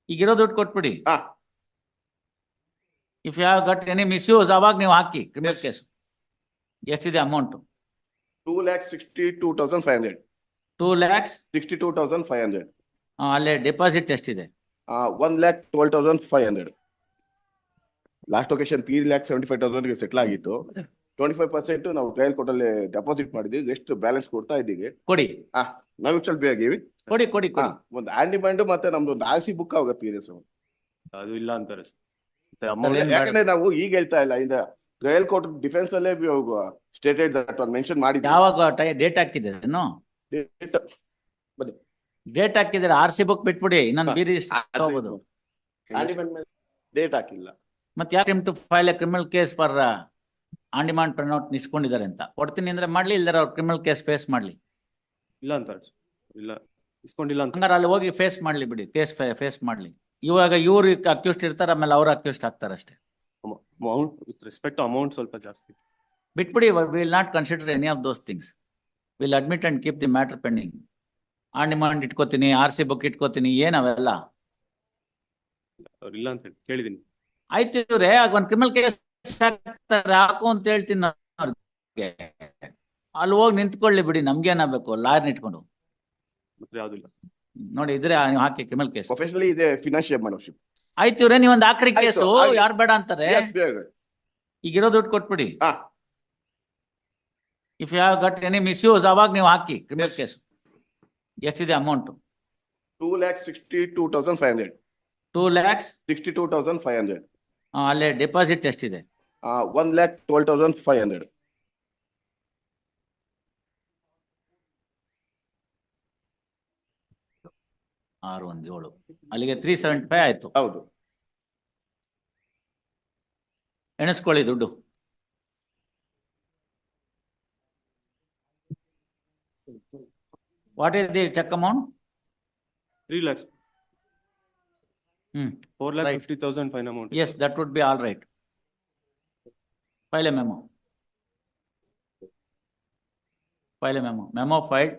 ಈಗಿರೋ ದುಡ್ಡು ಕೊಟ್ಬಿಡಿ. ಹಾ if you have got any misuse ಅವಾಗ ನೀವು ಹಾಕಿ ಕ್ರಿಮಿನಲ್ Yes. ಕೇಸ್. ಎಷ್ಟಿದೆ ಅಮೌಂಟ್? 2,62,500. 2 lakhs. 62,500. ಅಲ್ಲೇ ಡೆಪಾಸಿಟ್ ಎಷ್ಟಿದೆ? 1,12,500. ಲಾಸ್ಟ್ ಒಕೇಶನ್ 3,75,000 ಸೆಟ್ಲ್ ಆಗಿತ್ತು. 25% ನಾವು ಟ್ರಯಲ್ ಕೋರ್ಟಲ್ಲಿ ಡೆಪಾಸಿಟ್ ಮಾಡಿದ್ವಿ. ಎಷ್ಟು ಬ್ಯಾಲೆನ್ಸ್ ಕೊಡ್ತಾ ಇದ್ದೀವಿ. ಕೊಡಿ ನಾವು ಸ್ವಲ್ಪ ಬೇಗ ಕೊಡಿ ಕೊಡಿ ಕೊಡಿ. ಒಂದು ಹ್ಯಾಂಡ್ ಡಿಮ್ಯಾಂಡ್ ಮತ್ತೆ ನಮ್ದು ಒಂದು RC ಬುಕ್ ಆಗುತ್ತೆ ಸರ್. ಅದು ಇಲ್ಲ ಅಂತಾರೆ ಯಾಕಂದ್ರೆ ನಾವು ಈಗ ಹೇಳ್ತಾ ಇಲ್ಲ, ಇಂದ ಟ್ರಯಲ್ ಕೋರ್ಟ್ ಡಿಫೆನ್ಸ್ ಅಲ್ಲೇ ಸ್ಟೇಟೆಡ್ ದಟ್ ಒನ್ ಮೆನ್ಷನ್ ಮಾಡಿದ್ವಿ. ಯಾವಾಗ ಡೇಟ್ ಹಾಕಿದ್ದೀರೇನು? ಬನ್ನಿ ಡೇಟ್ ಹಾಕಿದ್ರೆ RC ಬುಕ್ ಬಿಟ್ಬಿಡಿ, ಇನ್ನೊಂದು ಬಿ ರಿಜಿಸ್ಟರ್ ತಗೋಬಹುದು. ಡೇಟ್ ಹಾಕಿಲ್ಲ. ಮತ್ತೆ ಯಾಕೆ to file a criminal case for on demand printout ನಿಸ್ಕೊಂಡಿದ್ದಾರೆ ಅಂತ ಕೊಡ್ತೀನಿ ಅಂದ್ರೆ ಮಾಡ್ಲಿ, ಇಲ್ದಾರ ಅವ್ರು ಕ್ರಿಮಿನಲ್ ಕೇಸ್ ಫೇಸ್ ಮಾಡ್ಲಿ. ಇಲ್ಲ ಅಂತಾರೆ, ಇಲ್ಲ ಇಸ್ಕೊಂಡಿಲ್ಲ ಅಂತ. ಹಂಗಾರೆ ಅಲ್ಲಿ ಹೋಗಿ ಫೇಸ್ ಮಾಡ್ಲಿ ಬಿಡಿ, ಕೇಸ್ ಫೇಸ್ ಮಾಡ್ಲಿ. ಇವಾಗ ಇವ್ರು ಅಕ್ಯೂಸ್ಡ್ ಇರ್ತಾರೆ, ಆಮೇಲೆ ಅವ್ರು ಅಕ್ಯೂಸ್ಡ್ ಆಗ್ತಾರೆ ಅಷ್ಟೇ. Amount with respect to amount ಸ್ವಲ್ಪ ಜಾಸ್ತಿ ಬಿಟ್ಬಿಡಿ. Will not consider any of those things. Will admit and keep the matter pending. On demand ಇಟ್ಕೋತೀನಿ, RC ಬುಕ್ ಇಟ್ಕೋತೀನಿ, ಏನವೆಲ್ಲ? ಅವ್ರು ಇಲ್ಲ ಅಂತ ಹೇಳಿ ಕೇಳಿದೀನಿ. ಆಯ್ತು ಇವ್ರೆ, ಆಗ ಒಂದು ಕ್ರಿಮಿನಲ್ ಕೇಸ್ ಹಾಕ್ತಾರೆ, ಹಾಕು ಅಂತ ಹೇಳ್ತೀನಿ ಅವ್ರಿಗೆ. ಅಲ್ಲಿ ಹೋಗಿ ನಿಂತ್ಕೊಳ್ಳಿ ಬಿಡಿ, ನಮ್ಗೇನಾಗಬೇಕು ಲಾಯರ್ನ ಇಟ್ಕೊಂಡು. ಮತ್ತೆ ಯಾವ್ದಿಲ್ಲ ನೋಡಿ ಇದ್ರೆ ನೀವು ಹಾಕಿ ಕ್ರಿಮಿನಲ್ ಕೇಸ್. ಪ್ರೊಫೆಷನಲಿ ಇದೆ ಫಿನಾನ್ಷಿಯಲ್ ಮೆಂಬರ್ಶಿಪ್. ಆಯ್ತು ಇವ್ರೆ, ನೀವೊಂದು ಹಾಕ್ರಿ ಕೇಸು, ಯಾರು ಬೇಡ ಅಂತಾರೆ. ಈಗಿರೋ ದುಡ್ಡು ಕೊಟ್ಬಿಡಿ. If you have got any misuse ಅವಾಗ ನೀವು ಹಾಕಿ ಕ್ರಿಮಿನಲ್ ಕೇಸ್. ಎಷ್ಟಿದೆ ಅಮೌಂಟ್? 2,62,500. 2 lakhs. 62,500. ಅಲ್ಲೇ ಡೆಪಾಸಿಟ್ ಎಷ್ಟಿದೆ? 1,12,500. ಆರು 1 7 ಅಲ್ಲಿಗೆ 375 ಆಯ್ತು. ಹೌದು. ಎಣಿಸ್ಕೊಳ್ಳಿ ದುಡ್ಡು. What is the cheque amount? 3 lakhs. 4,50,000 fine amount. Yes, that would be all right. File a memo. File a memo. Memo filed.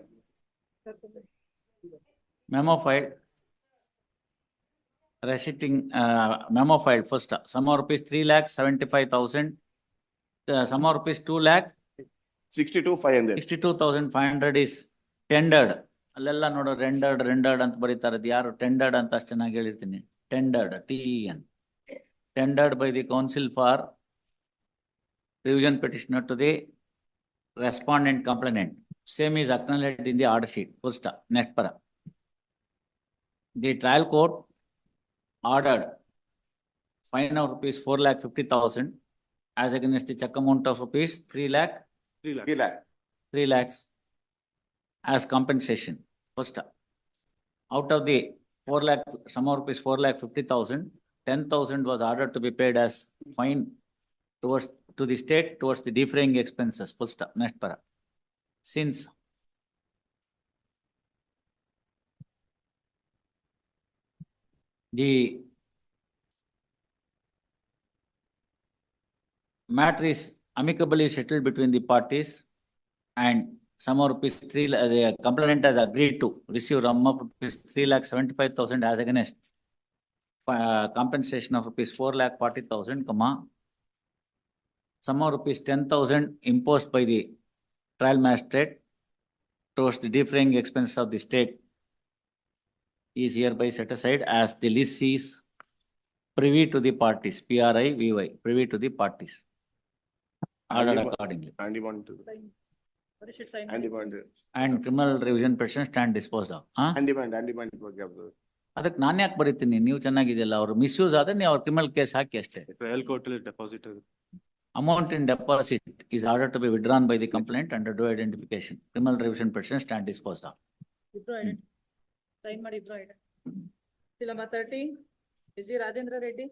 Memo filed. Receipting memo filed first. Sum of rupees 3,75,000. Sum of rupees 2,62,500. 62,500 is tendered. ಅಲ್ಲೆಲ್ಲ ನೋಡೋ rendered ಅಂತ ಬರೀತಾರೆ. ಯಾರು tendered ಅಂತ ಅಷ್ಟು ಚೆನ್ನಾಗಿ ಹೇಳಿರ್ತೀನಿ. Tendered, TEN. Tendered by the counsel for revision petitioner to the respondent complainant. Same is acknowledged in the order sheet. Full stop. Next para. The trial court ordered fine of rupees 4,50,000 as against the check amount of rupees 3 lakhs as compensation. Full stop. Out of the 4 lakh, sum of rupees 4,50,000, 10,000 was ordered to be paid as fine to the state towards the defraying expenses. Full stop. Next para. Since the matter is amicably settled between the parties and sum of rupees 3 lakh, the complainant has agreed to receive sum of rupees 3,75,000 as against compensation of rupees 4,40,000, sum of rupees 10,000 imposed by the trial magistrate towards the defraying expense of the state is hereby set aside as the list is privy to the parties. PRIVY, privy to the parties. Ordered accordingly. And criminal revision petition stand disposed of. ಅದಕ್ಕೆ ನಾನು ಯಾಕೆ ಬರೀತೀನಿ? ನೀವು ಚೆನ್ನಾಗಿದೆಯಲ್ಲ, ಅವ್ರು misuse ಆದ್ರೆ ನೀವು ಅವ್ರ criminal case ಹಾಕಿ ಅಷ್ಟೇ. ಟ್ರಯಲ್ ಕೋರ್ಟ್ ಅಲ್ಲಿ deposit Amount in deposit is ordered to be withdrawn by the complainant under due identification. Criminal revision petition stand disposed of. Sign ಮಾಡಿ ಇಬ್ರು ಐಡೆ. Number 30 is Rajendra Reddy.